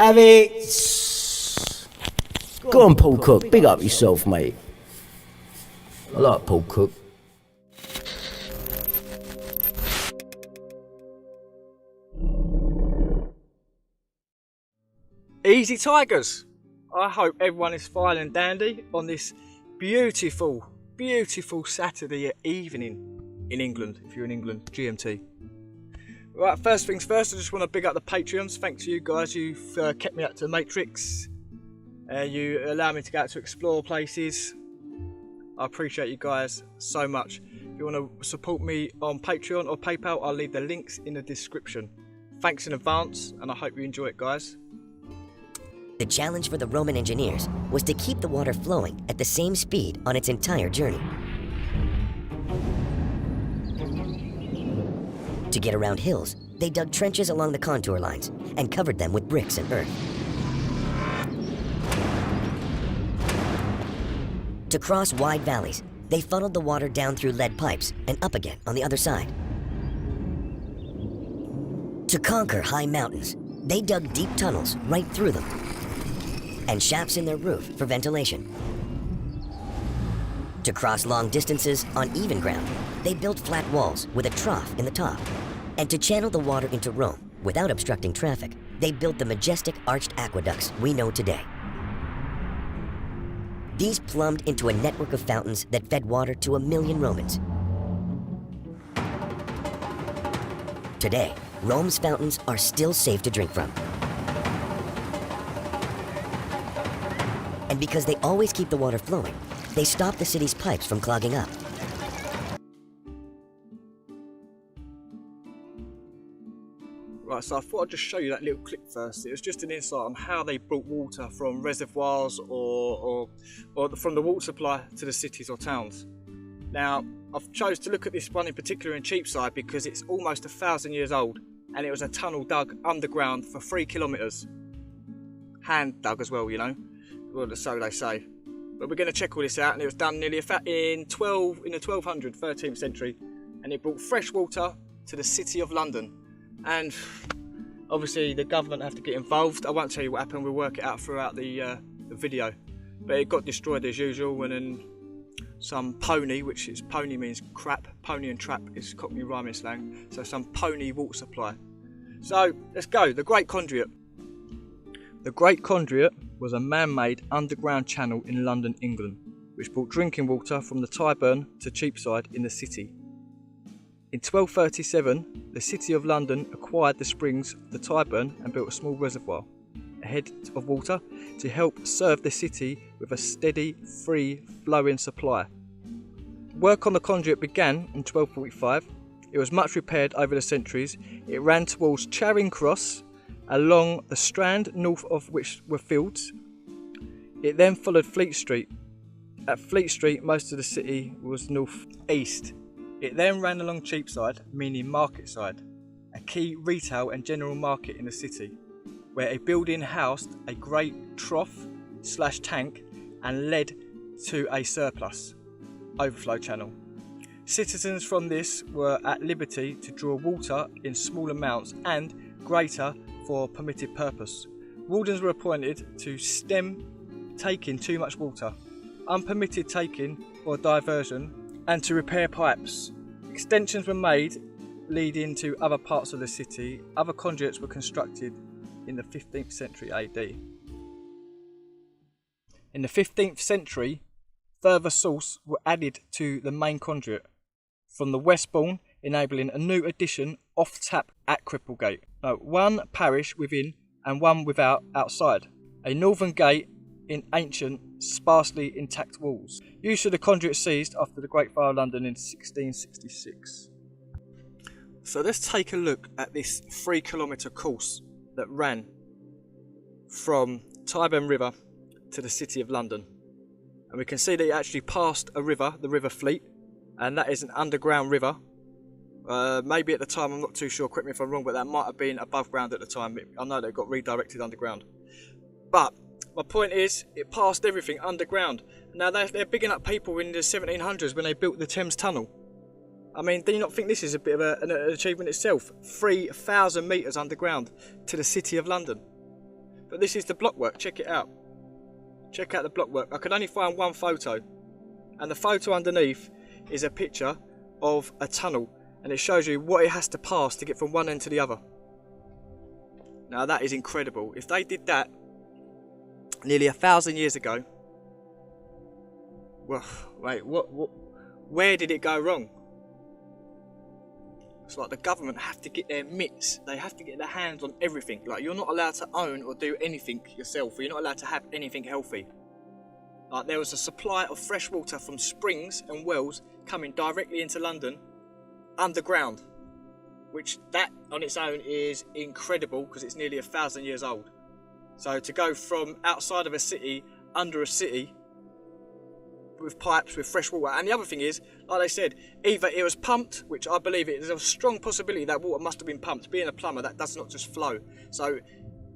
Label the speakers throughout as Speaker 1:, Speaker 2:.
Speaker 1: Have it. Go on, Paul Cook. Big up yourself, mate. I like Paul Cook.
Speaker 2: Easy Tigers! I hope everyone is fine and dandy on this beautiful, beautiful Saturday evening in England, if you're in England, GMT. Right, first things first, I just want to big up the Patreons. Thanks to you guys, you've kept me up to the Matrix. You allow me to go out to explore places. I appreciate you guys so much. If you want to support me on Patreon or PayPal, I'll leave the links in the description. Thanks in advance, and I hope you enjoy it, guys.
Speaker 3: The challenge for the Roman engineers was to keep the water flowing at the same speed on its entire journey. To get around hills, they dug trenches along the contour lines and covered them with bricks and earth. To cross wide valleys, they funneled the water down through lead pipes and up again on the other side. To conquer high mountains, they dug deep tunnels right through them and shafts in their roof for ventilation. To cross long distances on even ground, they built flat walls with a trough in the top. And to channel the water into Rome without obstructing traffic, they built the majestic arched aqueducts we know today. These plumbed into a network of fountains that fed water to 1 million Romans. Today, Rome's fountains are still safe to drink from. And because they always keep the water flowing, they stop the city's pipes from clogging up.
Speaker 2: Right, so I thought I'd just show you that little clip first. It was just an insight on how they brought water from reservoirs or from the water supply to the cities or towns. Now, I've chose to look at this one in particular in Cheapside because it's almost 1,000 years old, and it was a tunnel dug underground for 3 kilometres. Hand dug as well, you know. Well, so they say. But we're going to check all this out, and it was done nearly in the 1200s, 13th century, and it brought fresh water to the city of London. And obviously the government have to get involved. I won't tell you what happened, we'll work it out throughout the video. But it got destroyed as usual, and then some pony, which is pony means crap, pony and trap is Cockney rhyming slang, so some pony water supply. So let's go, the Great Conduit. The Great Conduit was a man-made underground channel in London, England, which brought drinking water from the Tyburn to Cheapside in the city. In 1237, the City of London acquired the springs of the Tyburn and built a small reservoir, a head of water, to help serve the city with a steady, free-flowing supply. Work on the conduit began in 1245. It was much repaired over the centuries. It ran towards Charing Cross, along the Strand, north of which were fields. It then followed Fleet Street. At Fleet Street, most of the city was north-east. It then ran along Cheapside, meaning market side, a key retail and general market in the city, where a building housed a great trough/tank and led to a surplus overflow channel. Citizens from this were at liberty to draw water in small amounts and greater for permitted purpose. Wardens were appointed to stem taking too much water, unpermitted taking or diversion, and to repair pipes. Extensions were made leading to other parts of the city. Other conduits were constructed in the 15th century AD. In the 15th century, further sources were added to the main conduit from the Westbourne, enabling a new addition off tap at Cripplegate. One parish within and one without outside. A northern gate in ancient, sparsely intact walls. Use of the conduit ceased after the Great Fire of London in 1666. So let's take a look at this 3-kilometre course that ran from Tyburn River to the City of London. And we can see that it actually passed a river, the River Fleet, and that is an underground river. Maybe at the time, I'm not too sure, correct me if I'm wrong, but that might have been above ground at the time. I know they got redirected underground. But my point is, it passed everything underground. Now they're bigging up people in the 1700s when they built the Thames Tunnel. I mean, do you not think this is a bit of an achievement itself? 3,000 metres underground to the City of London. But this is the blockwork, check it out. Check out the blockwork. I could only find one photo, and the photo underneath is a picture of a tunnel, and it shows you what it has to pass to get from one end to the other. Now that is incredible. If they did that nearly 1,000 years ago, well, wait, where did it go wrong? It's like the government have to get their mitts. They have to get their hands on everything. Like, you're not allowed to own or do anything yourself, or you're not allowed to have anything healthy. Like, there was a supply of fresh water from springs and wells coming directly into London underground, which that on its own is incredible because it's nearly 1,000 years old. So to go from outside of a city, under a city, with pipes with fresh water. And the other thing is, like they said, either it was pumped, which I believe it is a strong possibility that water must have been pumped. Being a plumber, that does not just flow. So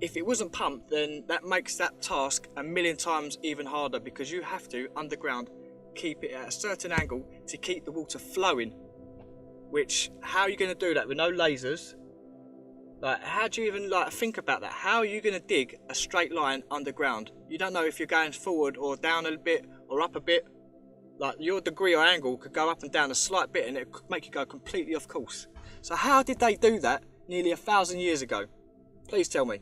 Speaker 2: if it wasn't pumped, then that makes that task a million times even harder, because you have to underground keep it at a certain angle to keep the water flowing. Which, how are you going to do that with no lasers? Like, how do you even think about that? How are you going to dig a straight line underground? You don't know if you're going forward or down a bit or up a bit. Like, your degree or angle could go up and down a slight bit, and it could make you go completely off course. So how did they do that nearly 1,000 years ago? Please tell me.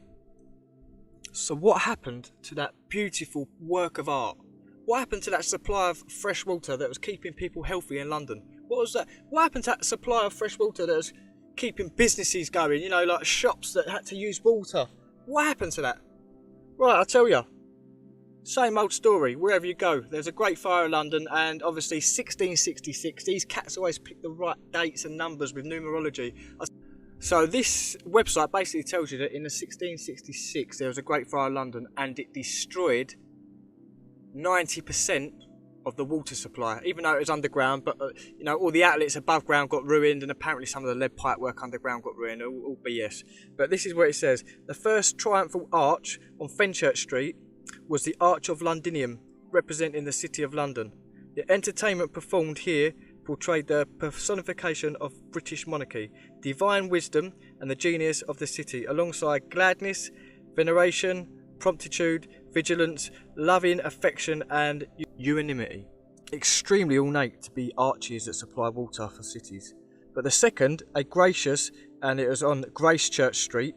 Speaker 2: So what happened to that beautiful work of art? What happened to that supply of fresh water that was keeping people healthy in London? What was that? What happened to that supply of fresh water that was keeping businesses going? You know, like shops that had to use water. What happened to that? Right, I'll tell you. Same old story, wherever you go. There's a Great Fire in London, and obviously 1666. These cats always pick the right dates and numbers with numerology. So this website basically tells you that in the 1666 there was a Great Fire in London, and it destroyed 90% of the water supply, even though it was underground. But you know, all the outlets above ground got ruined, and apparently some of the lead pipe work underground got ruined. All BS. But this is what it says: the first triumphal arch on Fenchurch Street was the Arch of Londinium, representing the City of London. The entertainment performed here portrayed the personification of British monarchy, divine wisdom, and the genius of the city, alongside gladness, veneration, promptitude, vigilance, loving affection, and unanimity. Extremely ornate to be arches that supply water for cities. But the second, a gracious, and it was on Gracechurch Street,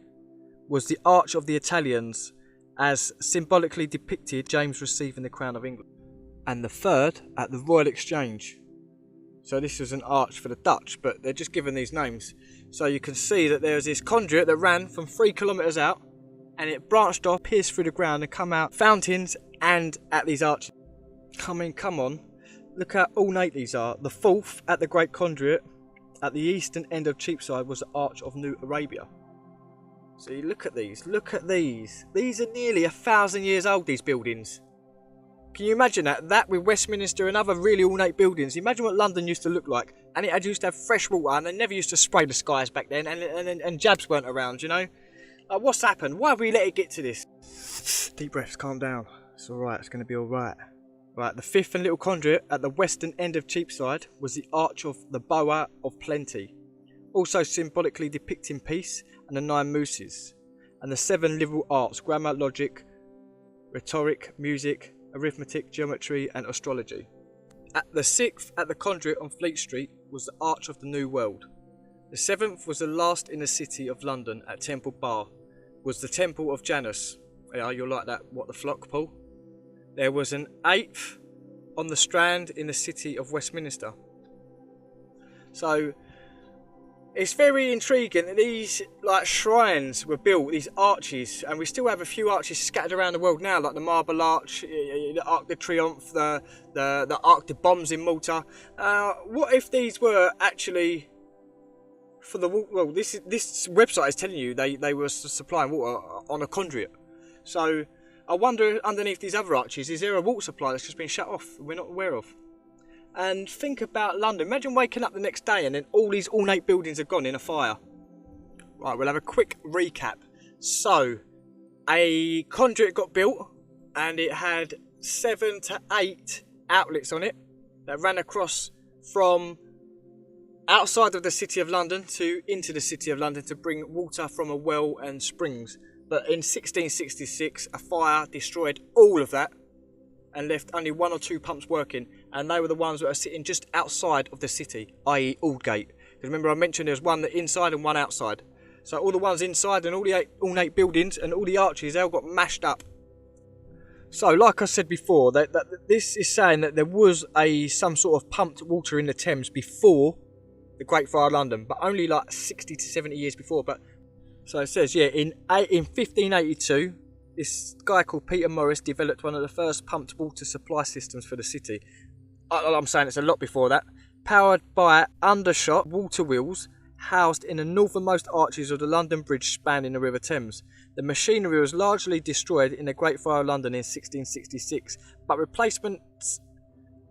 Speaker 2: was the Arch of the Italians, as symbolically depicted James receiving the crown of England. And the third at the Royal Exchange. So this was an arch for the Dutch, but they're just given these names. So you can see that there's this conduit that ran from 3 kilometres out, and it branched off, pierced through the ground, and come out fountains and at these arches. I mean, come on, look how ornate these are. The fourth at the Great Conduit at the eastern end of Cheapside was the Arch of New Arabia. See, look at these, look at these. These are nearly 1,000 years old, these buildings. Can you imagine that? That with Westminster and other really ornate buildings. Imagine what London used to look like. And it used to have fresh water, and they never used to spray the skies back then, and jabs weren't around, you know? Like, what's happened? Why have we let it get to this? Deep breaths, calm down. It's alright, it's going to be alright. Right, the fifth and little conduit at the western end of Cheapside was the Arch of the Bower of Plenty, also symbolically depicting peace and the 9 mooses, and the 7 liberal arts: grammar, logic, rhetoric, music, arithmetic, geometry, and astrology. At the 6th at the conduit on Fleet Street was the Arch of the New World. The 7th was the last in the city of London at Temple Bar, was the Temple of Janus. Yeah, you'll like that, what the flock, Paul? There was an 8th on the Strand in the city of Westminster. So it's very intriguing that these shrines were built, these arches, and we still have a few arches scattered around the world now, like the Marble Arch, the Arc de Triomphe, the Arc de Bombs in Malta. What if these were actually for the well? This website is telling you they were supplying water on a conduit. So I wonder, underneath these other arches, is there a water supply that's just been shut off we're not aware of? And think about London. Imagine waking up the next day and then all these ornate buildings have gone in a fire. Right, we'll have a quick recap. So, a conduit got built and it had 7 to 8 outlets on it that ran across from outside of the City of London to into the City of London to bring water from a well and springs. But in 1666, a fire destroyed all of that and left only 1 or 2 pumps working, and they were the ones that are sitting just outside of the city, i.e. Aldgate. Because remember I mentioned there's one inside and one outside. So all the ones inside and all the ornate buildings and all the arches, they all got mashed up. So like I said before, that this is saying that there was some sort of pumped water in the Thames before the Great Fire of London, but only like 60 to 70 years before. But so it says, yeah, in 1582, this guy called Peter Morris developed one of the first pumped water supply systems for the city. I'm saying it's a lot before that. Powered by undershot water wheels housed in the northernmost arches of the London Bridge spanning the River Thames. The machinery was largely destroyed in the Great Fire of London in 1666, but replacements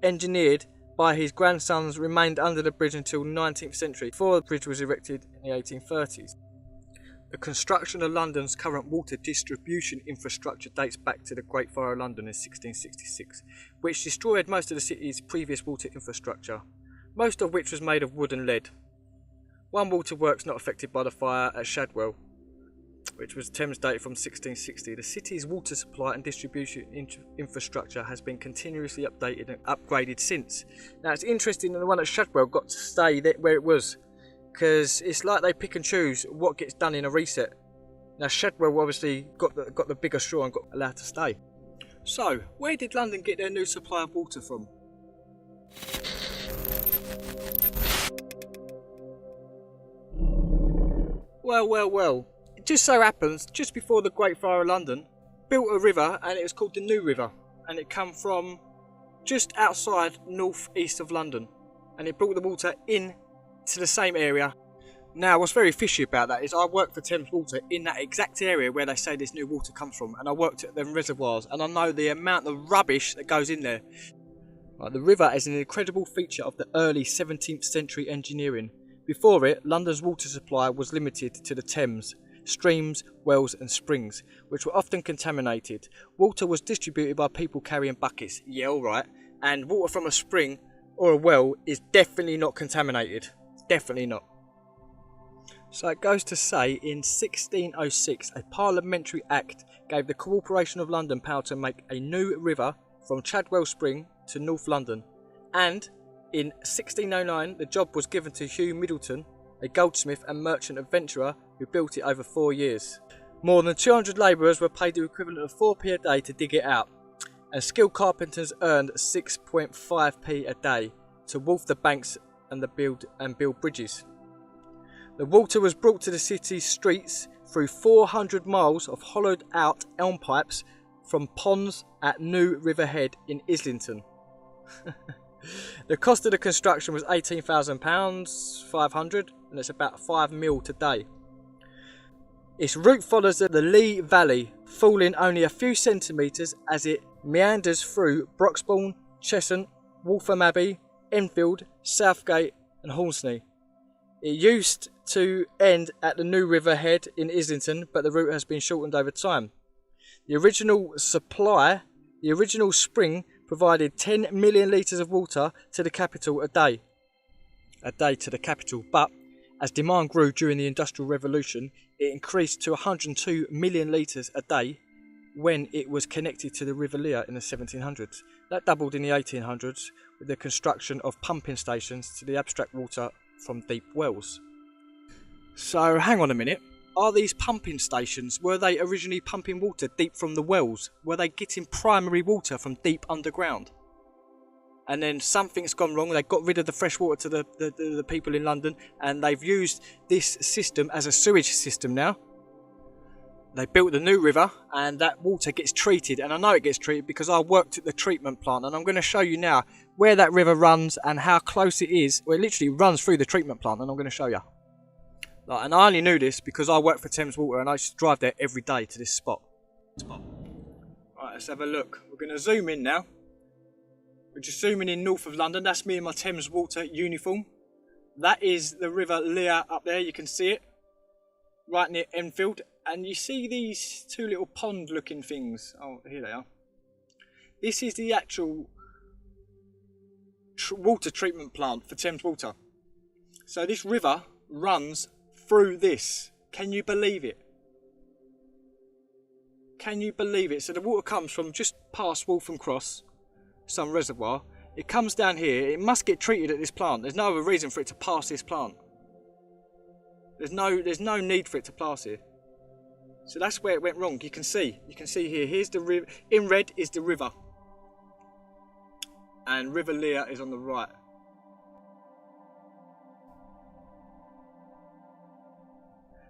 Speaker 2: engineered by his grandsons remained under the bridge until the 19th century, before the bridge was erected in the 1830s. The construction of London's current water distribution infrastructure dates back to the Great Fire of London in 1666, which destroyed most of the city's previous water infrastructure, most of which was made of wood and lead. One waterworks not affected by the fire at Shadwell, which was Thames dated from 1660. The city's water supply and distribution infrastructure has been continuously updated and upgraded since. Now it's interesting that the one at Shadwell got to stay where it was, because it's like they pick and choose what gets done in a reset. Now Shadwell obviously got the bigger straw and got allowed to stay. So, where did London get their new supply of water from? Well. It just so happens, just before the Great Fire of London, built a river, and it was called the New River, and it come from just outside north-east of London, and it brought the water in to the same area. Now what's very fishy about that is I work for Thames Water in that exact area where they say this new water comes from, and I worked at them reservoirs, and I know the amount of rubbish that goes in there. The river is an incredible feature of the early 17th century engineering. Before it, London's water supply was limited to the Thames, streams, wells and springs, which were often contaminated. Water was distributed by people carrying buckets, yeah alright, and water from a spring or a well is definitely not contaminated, definitely not. So it goes to say in 1606 a parliamentary act gave the Corporation of London power to make a new river from Chadwell Spring to North London, and in 1609 the job was given to Hugh Middleton, a goldsmith and merchant adventurer who built it over 4 years. More than 200 labourers were paid the equivalent of 4p a day to dig it out, and skilled carpenters earned 6.5p a day to wolf the banks and build bridges. The water was brought to the city's streets through 400 miles of hollowed out elm pipes from ponds at New River Head in Islington. The cost of the construction was £18,000, 500, and it's about 5 mil today. Its route follows the Lee Valley, falling only a few centimetres as it meanders through Broxbourne, Cheshunt, Waltham Abbey, Enfield, Southgate and Hornsey. It used to end at the New River Head in Islington, but the route has been shortened over time. The original spring provided 10 million litres of water to the capital a day to the capital, but as demand grew during the Industrial Revolution, it increased to 102 million litres a day when it was connected to the River Lea in the 1700s. That doubled in the 1800s with the construction of pumping stations to abstract water from deep wells. So hang on a minute, are these pumping stations, were they originally pumping water deep from the wells? Were they getting primary water from deep underground? And then something's gone wrong, they got rid of the fresh water to the people in London, and they've used this system as a sewage system now. They built the New River, and that water gets treated, and I know it gets treated because I worked at the treatment plant, and I'm going to show you now where that river runs and how close it is. Well, it literally runs through the treatment plant, and I'm going to show you. And I only knew this because I work for Thames Water, and I used to drive there every day to this spot. Right, let's have a look. We're going to zoom in now. We're just zooming in north of London. That's me in my Thames Water uniform. That is the River Lea up there. You can see it right near Enfield. And you see these two little pond looking things. Oh, here they are. This is the actual water treatment plant for Thames Water. So this river runs through this. Can you believe it? Can you believe it? So the water comes from just past Waltham Cross, some reservoir. It comes down here. It must get treated at this plant. There's no other reason for it to pass this plant. There's no need for it to pass here. So that's where it went wrong. You can see here. Here's the river. In red is the river, and River Lear is on the right.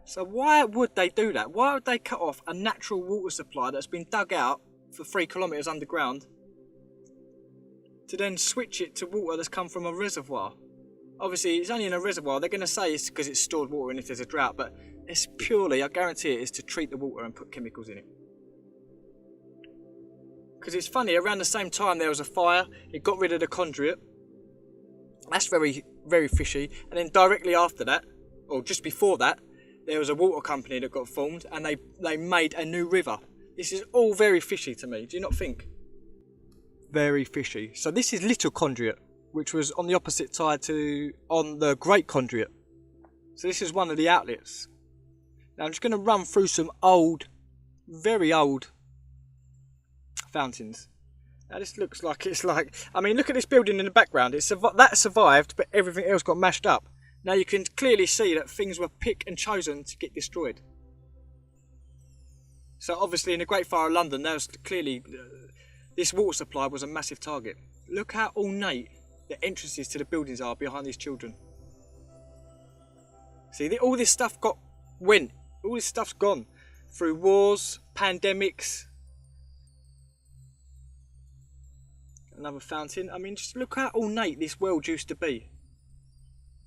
Speaker 2: So why would they do that? Why would they cut off a natural water supply that's been dug out for 3 kilometres underground to then switch it to water that's come from a reservoir? Obviously, it's only in a reservoir. They're going to say it's because it's stored water and if there's a drought, but it's purely, I guarantee it, is to treat the water and put chemicals in it. Because it's funny, around the same time there was a fire, it got rid of the conduit. That's very, very fishy. And then directly after that, or just before that, there was a water company that got formed and they made a new river. This is all very fishy to me, do you not think? Very fishy. So this is Little Conduit, which was on the opposite side on the Great Conduit. So this is one of the outlets. Now I'm just going to run through some old, very old fountains. Now this looks like I mean, look at this building in the background. That survived, but everything else got mashed up. Now you can clearly see that things were picked and chosen to get destroyed. So obviously in the Great Fire of London, there was clearly this water supply was a massive target. Look how ornate the entrances to the buildings are behind these children. See, all this stuff went. All this stuff's gone through wars, pandemics. Another fountain. I mean, just look how ornate this world used to be.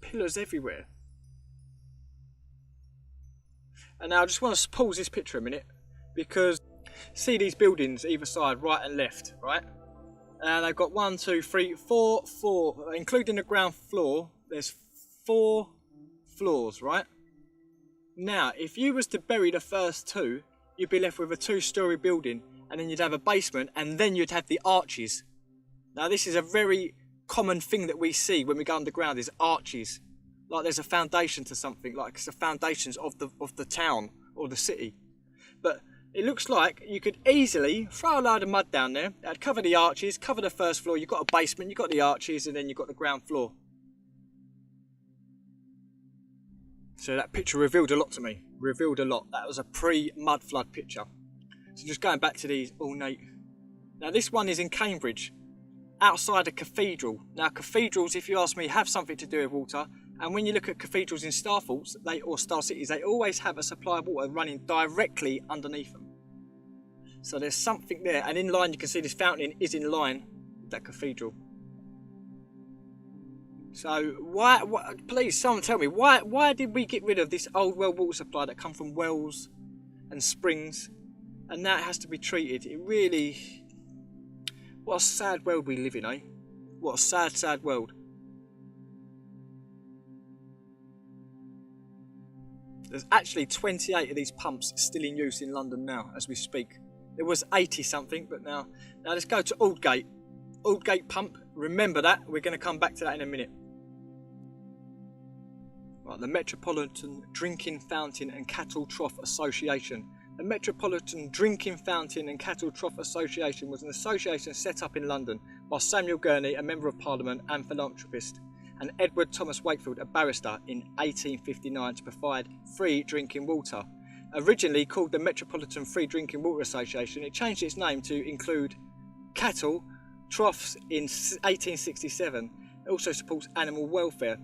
Speaker 2: Pillars everywhere. And now I just want to pause this picture a minute because see these buildings either side, right and left, right? And they've got 1, 2, 3, 4, including the ground floor. There's 4 floors, right? Now, if you was to bury the first 2, you'd be left with a 2-storey building, and then you'd have a basement, and then you'd have the arches. Now, this is a very common thing that we see when we go underground is arches. Like there's a foundation to something, like it's the foundations of the town or the city. But it looks like you could easily throw a load of mud down there, that'd cover the arches, cover the first floor, you've got a basement, you've got the arches, and then you've got the ground floor. So that picture revealed a lot to me, revealed a lot. That was a pre-mud flood picture. So just going back to these ornate. Now this one is in Cambridge, outside a cathedral. Now cathedrals, if you ask me, have something to do with water. And when you look at cathedrals in star forts, or star cities, they always have a supply of water running directly underneath them. So there's something there. And in line, you can see this fountain is in line with that cathedral. So why please, someone tell me, why did we get rid of this old well water supply that come from wells and springs, and now it has to be treated? It really, what a sad world we live in, eh? What a sad, sad world. There's actually 28 of these pumps still in use in London now as we speak. There was 80 something, but now let's go to Aldgate. Aldgate pump, remember that, we're going to come back to that in a minute. Right, the Metropolitan Drinking Fountain and Cattle Trough Association. The Metropolitan Drinking Fountain and Cattle Trough Association was an association set up in London by Samuel Gurney, a Member of Parliament and philanthropist, and Edward Thomas Wakefield, a barrister, in 1859 to provide free drinking water. Originally called the Metropolitan Free Drinking Water Association, it changed its name to include cattle troughs in 1867. It also supports animal welfare.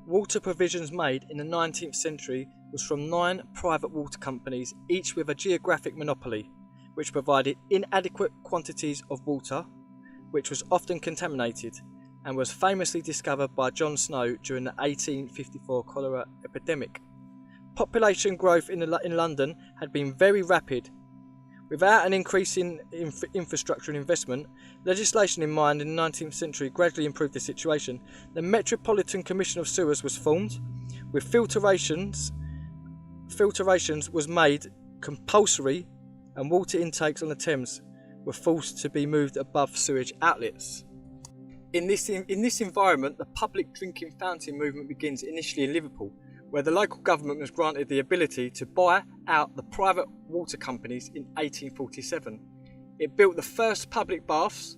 Speaker 2: Water provisions made in the 19th century was from 9 private water companies, each with a geographic monopoly, which provided inadequate quantities of water, which was often contaminated, and was famously discovered by John Snow during the 1854 cholera epidemic. Population growth in London had been very rapid. Without an increase in infrastructure and investment, legislation in mind in the 19th century gradually improved the situation. The Metropolitan Commission of Sewers was formed, with filtrations was made compulsory, and water intakes on the Thames were forced to be moved above sewage outlets. In this environment, the public drinking fountain movement begins initially in Liverpool, where the local government was granted the ability to buy out the private water companies in 1847. It built the first public baths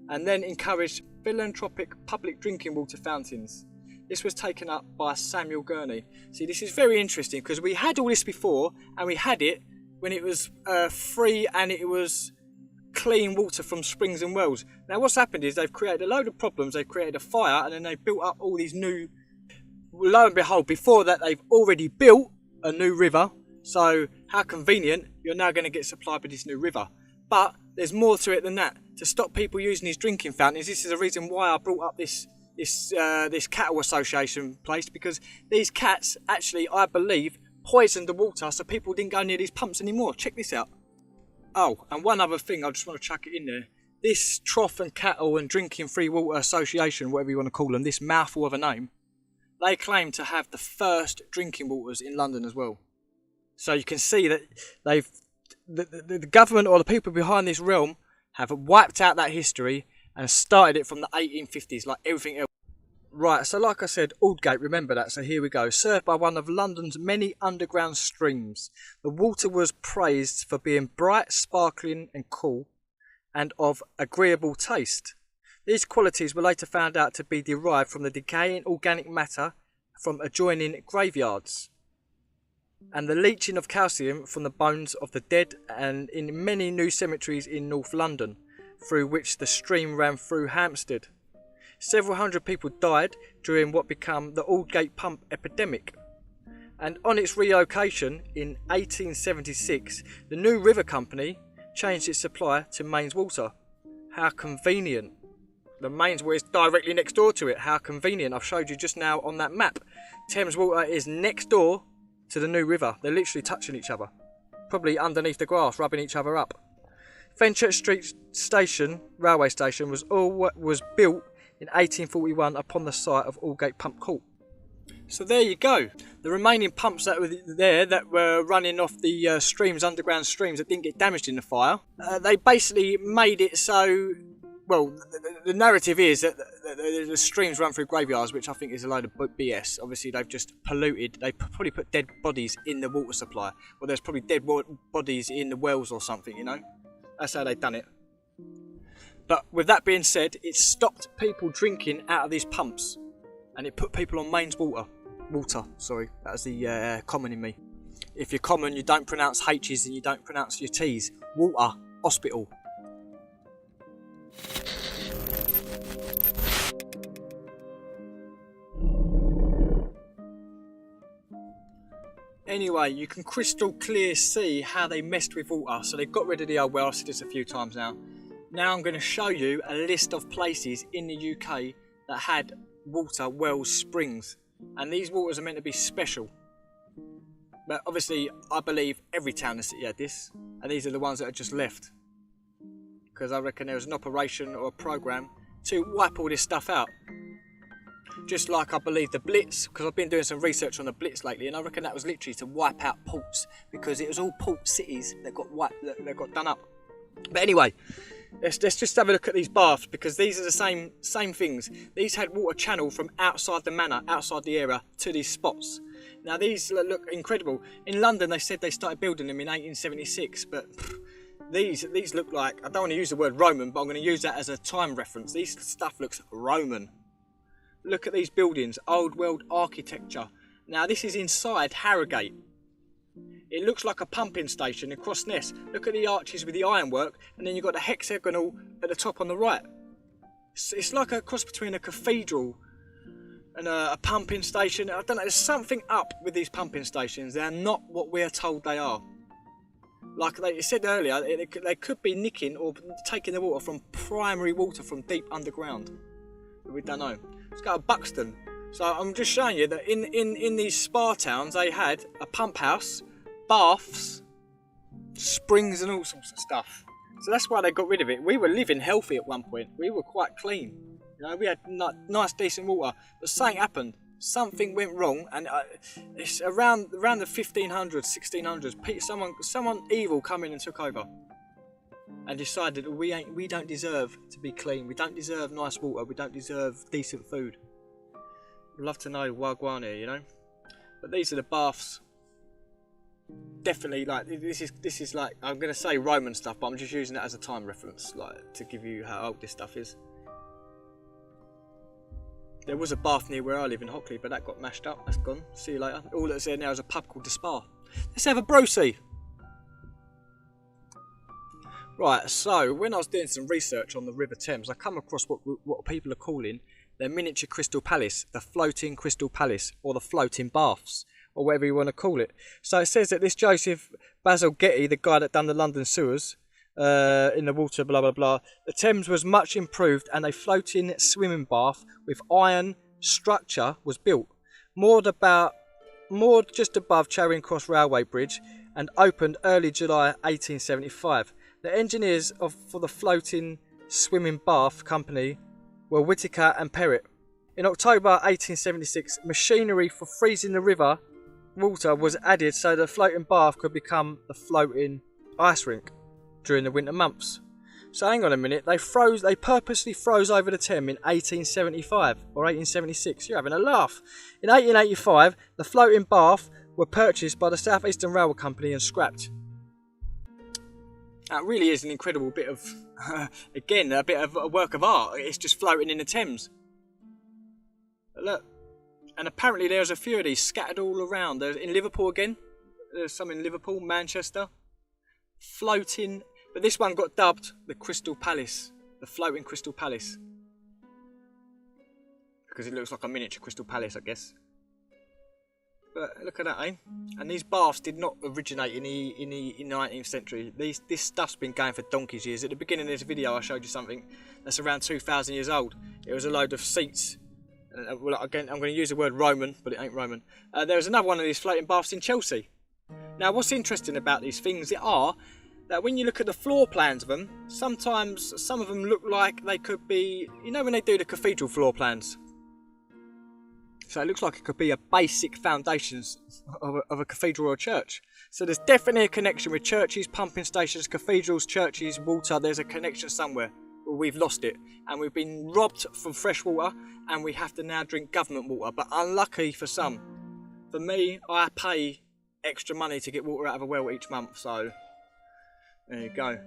Speaker 2: and then encouraged philanthropic public drinking water fountains. This was taken up by Samuel Gurney. See, this is very interesting because we had all this before, and we had it when it was free and it was clean water from springs and wells. Now what's happened is they've created a load of problems. They've created a fire, and then they've built up all these new, lo and behold, before that they've already built a new river. So how convenient, you're now going to get supplied with this new river. But there's more to it than that. To stop people using these drinking fountains, this is the reason why I brought up this cattle association place, because these cats actually, I believe, poisoned the water so people didn't go near these pumps anymore. Check this out. Oh, and one other thing, I just want to chuck it in there. This Trough and Cattle and Drinking Free Water Association, whatever you want to call them, this mouthful of a name, they claim to have the first drinking waters in London as well. So you can see that the government or the people behind this realm have wiped out that history and started it from the 1850s like everything else. Right, so like I said, Aldgate, remember that, so here we go. Served by one of London's many underground streams. The water was praised for being bright, sparkling and cool, and of agreeable taste. These qualities were later found out to be derived from the decaying organic matter from adjoining graveyards, and the leaching of calcium from the bones of the dead, and in many new cemeteries in North London, through which the stream ran through Hampstead. Several hundred people died during what became the Aldgate pump epidemic. And on its relocation in 1876, the New River Company changed its supply to Mains Water. How convenient. The Mains Water is directly next door to it. How convenient. I've showed you just now on that map. Thames Water is next door to the New River. They're literally touching each other. Probably underneath the grass, rubbing each other up. Fenchurch Street Station, railway station, was built in 1841 upon the site of Aldgate Pump Court. So there you go. The remaining pumps that were there that were running off the streams, underground streams that didn't get damaged in the fire, they basically made it so, well, the narrative is that the streams run through graveyards, which I think is a load of BS. Obviously they've just polluted, they probably put dead bodies in the water supply. Well, there's probably dead bodies in the wells or something, you know. That's how they've done it. But with that being said, it stopped people drinking out of these pumps, and it put people on Mains Water. That was the common in me. If you're common, you don't pronounce H's and you don't pronounce your T's. Water, hospital. Anyway, you can crystal clear see how they messed with water. So they got rid of the old well. I've said this a few times now. Now I'm going to show you a list of places in the UK that had water, wells, springs. And these waters are meant to be special. But obviously, I believe every town in the city had this. And these are the ones that are just left. Because I reckon there was an operation or a programme to wipe all this stuff out. Just like I believe the Blitz, because I've been doing some research on the Blitz lately, and I reckon that was literally to wipe out ports. Because it was all port cities that got that got done up. But anyway, let's just have a look at these baths, because these are the same things. These had water channeled from outside the manor, outside the area, to these spots. Now these look incredible. In London they said they started building them in 1876, but these look like, I don't want to use the word Roman, but I'm going to use that as a time reference. These stuff looks Roman. Look at these buildings, old world architecture. Now this is inside Harrogate. It looks like a pumping station in Crossness. Look at the arches with the ironwork, and then you've got the hexagonal at the top on the right. It's like a cross between a cathedral and a pumping station. I don't know, there's something up with these pumping stations. They're not what we're told they are. Like they said earlier, they could be nicking or taking the water from primary water from deep underground. But we don't know. Let's go to Buxton. So I'm just showing you that in these spa towns they had a pump house, baths, springs and all sorts of stuff. So that's why they got rid of it. We were living healthy at one point. We were quite clean. You know, we had nice, decent water. But something happened. Something went wrong, and it's around the 1500s, 1600s. Someone evil come in and took over. and decided we don't deserve to be clean. We don't deserve nice water. We don't deserve decent food. I'd love to know Wagwan here, you know. But these are the baths. Definitely, like this is like, I'm gonna say Roman stuff, but I'm just using it as a time reference, like to give you how old this stuff is. There was a bath near where I live in Hockley, but that got mashed up. That's gone. See you later. All that's there now is a pub called the Spa. Let's have a brosy. Right, so when I was doing some research on the River Thames, I come across what people are calling their miniature Crystal Palace, the floating Crystal Palace, or the floating baths, or whatever you want to call it. So it says that this Joseph Basil Getty, the guy that done the London sewers, in the water, blah blah blah, the Thames was much improved and a floating swimming bath with iron structure was built, moored just above Charing Cross Railway Bridge, and opened early July 1875. The engineers for the floating swimming bath company were Whittaker and Perrott. In October 1876, machinery for freezing the river water was added so the floating bath could become the floating ice rink during the winter months. So hang on a minute, they purposely froze over the Thames in 1875 or 1876. You're having a laugh. In 1885, the floating bath were purchased by the South Eastern Railway Company and scrapped. That really is an incredible bit of, again, a bit of a work of art. It's just floating in the Thames. But look, and apparently there's a few of these scattered all around. There's in Liverpool again. There's some in Liverpool, Manchester. Floating, but this one got dubbed the Crystal Palace, the floating Crystal Palace, because it looks like a miniature Crystal Palace, I guess. But look at that, eh? And these baths did not originate in the 19th century. This stuff's been going for donkey's years. At the beginning of this video, I showed you something that's around 2,000 years old. It was a load of seats. Well, again, I'm going to use the word Roman, but it ain't Roman. There was another one of these floating baths in Chelsea. Now, what's interesting about these things are that when you look at the floor plans of them, sometimes some of them look like they could be, you know, when they do the cathedral floor plans. So it looks like it could be a basic foundations of a cathedral or a church. So there's definitely a connection with churches, pumping stations, cathedrals, churches, water. There's a connection somewhere. Well, we've lost it. And we've been robbed from fresh water and we have to now drink government water. But unlucky for some. For me, I pay extra money to get water out of a well each month. So there you go.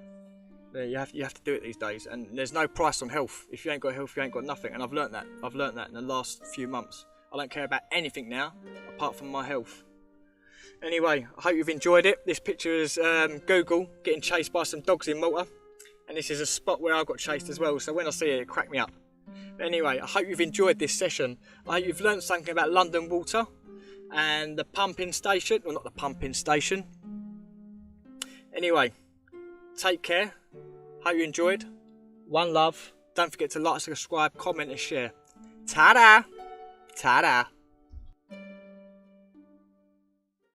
Speaker 2: You have to do it these days. And there's no price on health. If you ain't got health, you ain't got nothing. And I've learnt that. I've learnt that in the last few months. I don't care about anything now, apart from my health. Anyway, I hope you've enjoyed it. This picture is Google getting chased by some dogs in Malta. And this is a spot where I got chased as well. So when I see it, it cracked me up. But anyway, I hope you've enjoyed this session. I hope you've learnt something about London Water and the pumping station. Well, not the pumping station. Anyway, take care. Hope you enjoyed. One love. Don't forget to like, subscribe, comment and share. Ta-da! Ta-da!